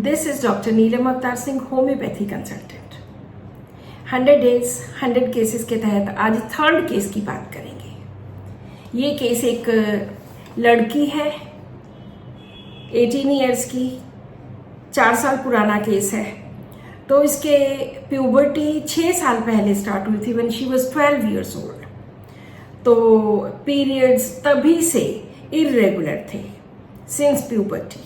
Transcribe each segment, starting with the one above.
This is Dr. Neelam Avtar Singh, homeopathy consultant. 100 days 100 cases के तहत आज third case की बात करेंगे। ये केस एक लड़की है, 18 ईयर्स की, 4 साल पुराना केस है। तो इसके प्यूबर्टी 6 साल पहले स्टार्ट हुई थी, when she was 12 years old. तो पीरियड्स तभी से इरेगुलर थे सिंस प्यूबर्टी,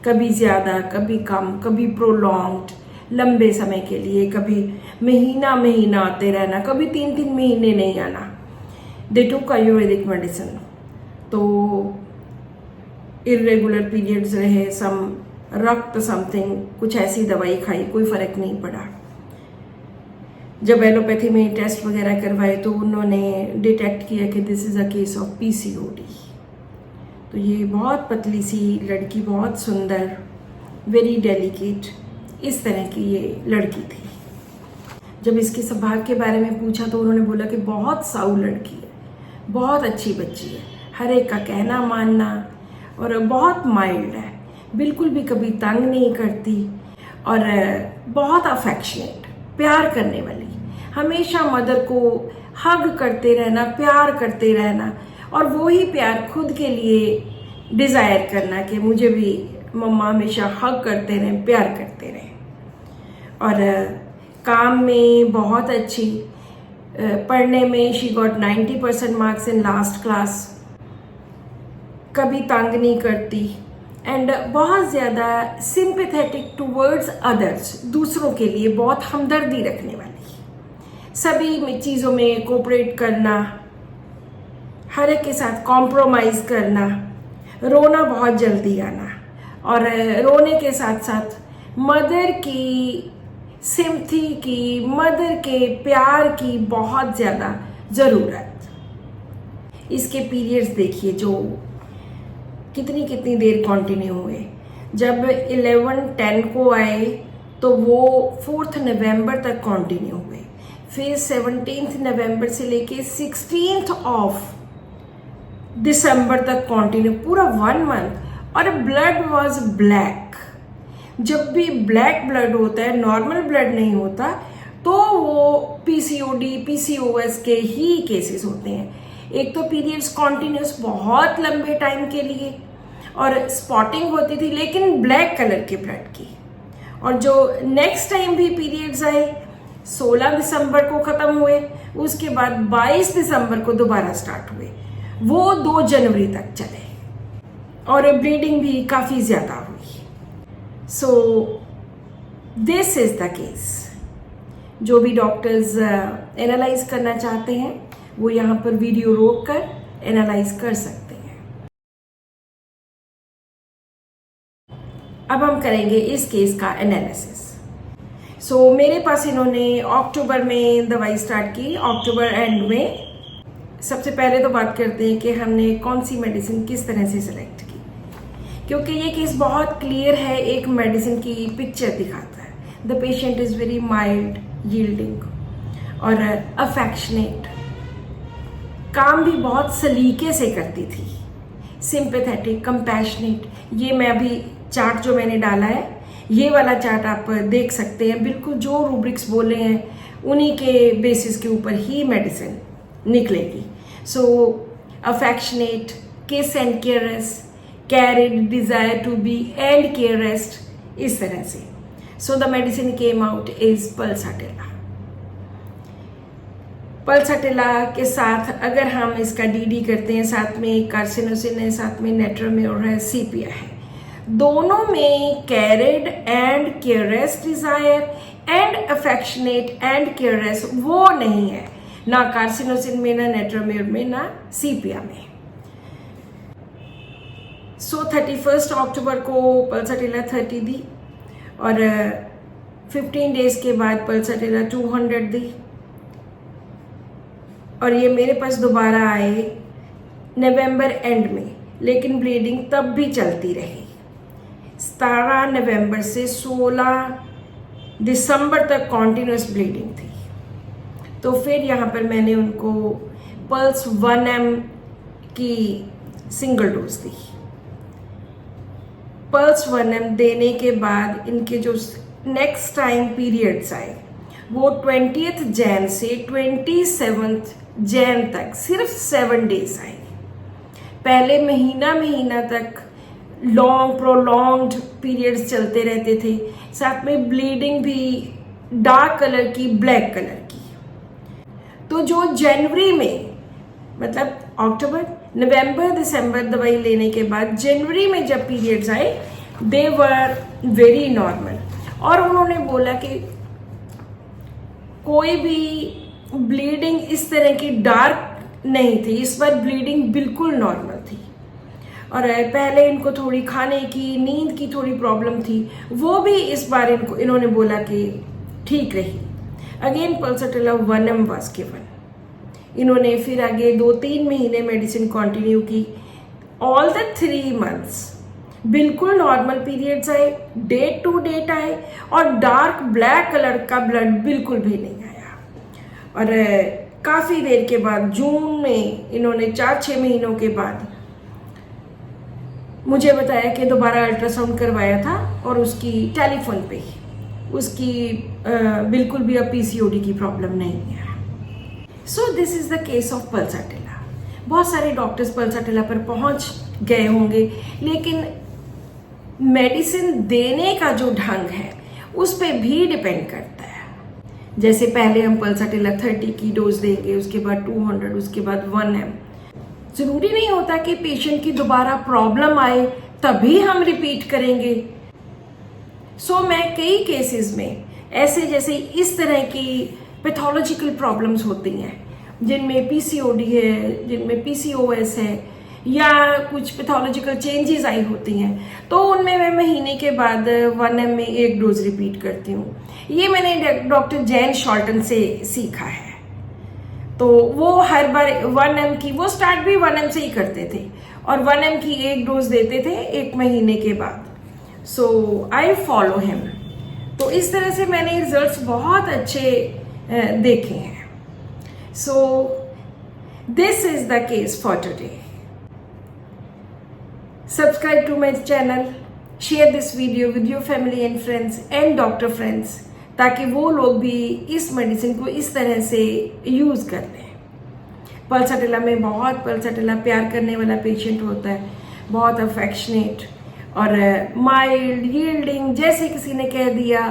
कभी ज़्यादा कभी कम, कभी प्रोलॉन्ग्ड लंबे समय के लिए, कभी महीना आते रहना, कभी 3 महीने नहीं आना। दे टूक आयुर्वेदिक मेडिसिन, तो इरेगुलर पीरियड्स रहे, सम रक्त समथिंग, कुछ ऐसी दवाई खाई, कोई फर्क नहीं पड़ा। जब एलोपैथी में टेस्ट वगैरह करवाए तो उन्होंने डिटेक्ट किया कि this is a case of PCOD. तो ये बहुत पतली सी लड़की, बहुत सुंदर, वेरी डेलिकेट, इस तरह की ये लड़की थी। जब इसके स्वभाव के बारे में पूछा तो उन्होंने बोला कि बहुत साऊ लड़की है, बहुत अच्छी बच्ची है, हर एक का कहना मानना, और बहुत माइल्ड है, बिल्कुल भी कभी तंग नहीं करती, और बहुत अफेक्शनेट, प्यार करने वाली, हमेशा मदर को हग करते रहना, प्यार करते रहना, और वो ही प्यार खुद के लिए डिज़ायर करना कि मुझे भी मम्मा हमेशा हग करते रहें, प्यार करते रहें। और काम में बहुत अच्छी, पढ़ने में she got 90% marks in last class, कभी तंग नहीं करती, एंड बहुत ज़्यादा सिंपैथेटिक टुवर्ड्स अदर्स, दूसरों के लिए बहुत हमदर्दी रखने वाली, सभी चीज़ों में कोऑपरेट करना, हर एक के साथ कॉम्प्रोमाइज़ करना, रोना बहुत जल्दी आना, और रोने के साथ साथ मदर की सिम्पथी की, मदर के प्यार की बहुत ज़्यादा ज़रूरत। इसके पीरियड्स देखिए जो कितनी देर कंटिन्यू हुए। जब 11-10 को आए तो वो 4 नवंबर तक कंटिन्यू हुए, फिर 17 नवंबर से लेके 16 दिसंबर तक कंटिन्यू, पूरा 1 मंथ। और ब्लड वाज ब्लैक। जब भी ब्लैक ब्लड होता है, नॉर्मल ब्लड नहीं होता, तो वो पीसीओडी पीसीओएस के ही केसेस होते हैं। एक तो पीरियड्स कॉन्टिन्यूस बहुत लंबे टाइम के लिए, और स्पॉटिंग होती थी लेकिन ब्लैक कलर के ब्लड की। और जो नेक्स्ट टाइम भी पीरियड्स आए 16 दिसंबर को ख़त्म हुए, उसके बाद 22 दिसंबर को दोबारा स्टार्ट हुए, वो 2 जनवरी तक चले, और ब्लीडिंग भी काफ़ी ज़्यादा हुई। So this is the case. जो भी डॉक्टर्स एनालाइज करना चाहते हैं वो यहाँ पर वीडियो रोक कर एनालाइज कर सकते हैं। अब हम करेंगे इस केस का एनालिसिस। सो मेरे पास इन्होंने अक्टूबर में दवाई स्टार्ट की, अक्टूबर एंड में। सबसे पहले तो बात करते हैं कि हमने कौन सी मेडिसिन किस तरह से सिलेक्ट की, क्योंकि ये केस बहुत क्लियर है, एक मेडिसिन की पिक्चर दिखाता है। The patient is very mild, yielding और अफेक्शनेट, काम भी बहुत सलीके से करती थी, सिंपैथेटिक, कंपैशनेट। ये मैं अभी चार्ट जो मैंने डाला है, ये वाला चार्ट आप देख सकते हैं। बिल्कुल जो रूब्रिक्स बोले हैं उन्हीं के बेसिस के ऊपर ही मेडिसिन निकलेगी। So affectionate, kiss and careless, carried, desire to be and careless, इस तरह से। So the medicine came out is pulsatilla. Pulsatilla के साथ अगर हम इसका डीडी करते हैं, साथ में कार्सिनोसिन है, साथ में नेट्रोम्योर है, सीपिया है, दोनों में carried and careless, desire and affectionate and careless वो नहीं है, ना कार्सिनोसिन में, ना नेट्रोम्योर में, ना सीपिया में। सो 31 अक्टूबर को पल्साटिला 30 दी, और 15 डेज के बाद पल्साटिला 200 दी, और ये मेरे पास दोबारा आए नवंबर एंड में, लेकिन ब्लीडिंग तब भी चलती रही। 17 नवंबर से 16 दिसंबर तक कॉन्टिन्यूस ब्लीडिंग थी। तो फिर यहाँ पर मैंने उनको पल्स 1 ml की सिंगल डोज दी। पल्स 1M देने के बाद इनके जो नेक्स्ट टाइम पीरियड्स आए वो 20th जैन से 27th जैन तक सिर्फ 7 डेज आए। पहले महीना तक लॉन्ग प्रोलॉन्ग्ड पीरियड्स चलते रहते थे, साथ में ब्लीडिंग भी डार्क कलर की, ब्लैक कलर की। तो जो जनवरी में, मतलब अक्टूबर, नवंबर, दिसंबर दवाई लेने के बाद जनवरी में जब पीरियड्स आए दे वर वेरी नॉर्मल। और उन्होंने बोला कि कोई भी ब्लीडिंग इस तरह की डार्क नहीं थी, इस बार ब्लीडिंग बिल्कुल नॉर्मल थी। और पहले इनको थोड़ी खाने की, नींद की थोड़ी प्रॉब्लम थी, वो भी इस बार इन्होंने बोला कि ठीक रही। Again pulsatilla 1M was given. इन्होंने फिर आगे 2-3 महीने मेडिसिन कंटिन्यू की। ऑल द 3 months बिल्कुल नॉर्मल पीरियड्स आए, डेट टू डेट आए, और डार्क ब्लैक कलर का ब्लड बिल्कुल भी नहीं आया। और काफ़ी देर के बाद जून में इन्होंने 4-6 महीनों के बाद मुझे बताया कि दोबारा अल्ट्रासाउंड करवाया था और उसकी टेलीफोन पे उसकी बिल्कुल भी अब पीसीओडी की प्रॉब्लम नहीं है। So this is the case of pulsatilla. बहुत सारे डॉक्टर्स पल्सरटेला पर पहुंच गए होंगे, लेकिन मेडिसिन देने का जो ढंग है उस पर भी डिपेंड करता है। जैसे पहले हम पल्सरटेला 30 की डोज देंगे, उसके बाद 200, उसके बाद 1M। जरूरी नहीं होता कि पेशेंट की दोबारा प्रॉब्लम आए तभी हम रिपीट करेंगे। सो मैं कई केसेस में ऐसे जैसे इस तरह की पैथोलॉजिकल प्रॉब्लम्स होती हैं जिनमें पीसीओडी है, जिनमें पीसीओएस है, या कुछ पैथोलॉजिकल चेंजेस आई होती हैं, तो उनमें मैं महीने के बाद 1M में 1 डोज रिपीट करती हूँ। ये मैंने डॉक्टर जैन शॉल्टन से सीखा है। तो वो हर बार 1M की, वो स्टार्ट भी 1M से ही करते थे और 1M की 1 डोज देते थे 1 महीने के बाद। सो आई फॉलो हिम। तो इस तरह से मैंने रिजल्ट्स बहुत अच्छे देखे हैं। सो this is the case for today. Subscribe to my channel, share this video with your family and friends and doctor friends, ताकि वो लोग भी इस मेडिसिन को इस तरह से यूज़ कर लें। पल्सरटेला में बहुत पल्सरटेला प्यार करने वाला पेशेंट होता है, बहुत अफेक्शनेट और माइल्ड यील्डिंग, जैसे किसी ने कह दिया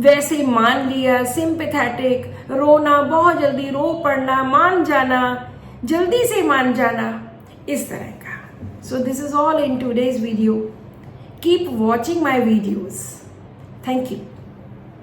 वैसे ही मान लिया, सिंपैथेटिक, रोना, बहुत जल्दी रो पड़ना, मान जाना, जल्दी से मान जाना, इस तरह का। So this is all in today's video. Keep watching my videos. Thank you.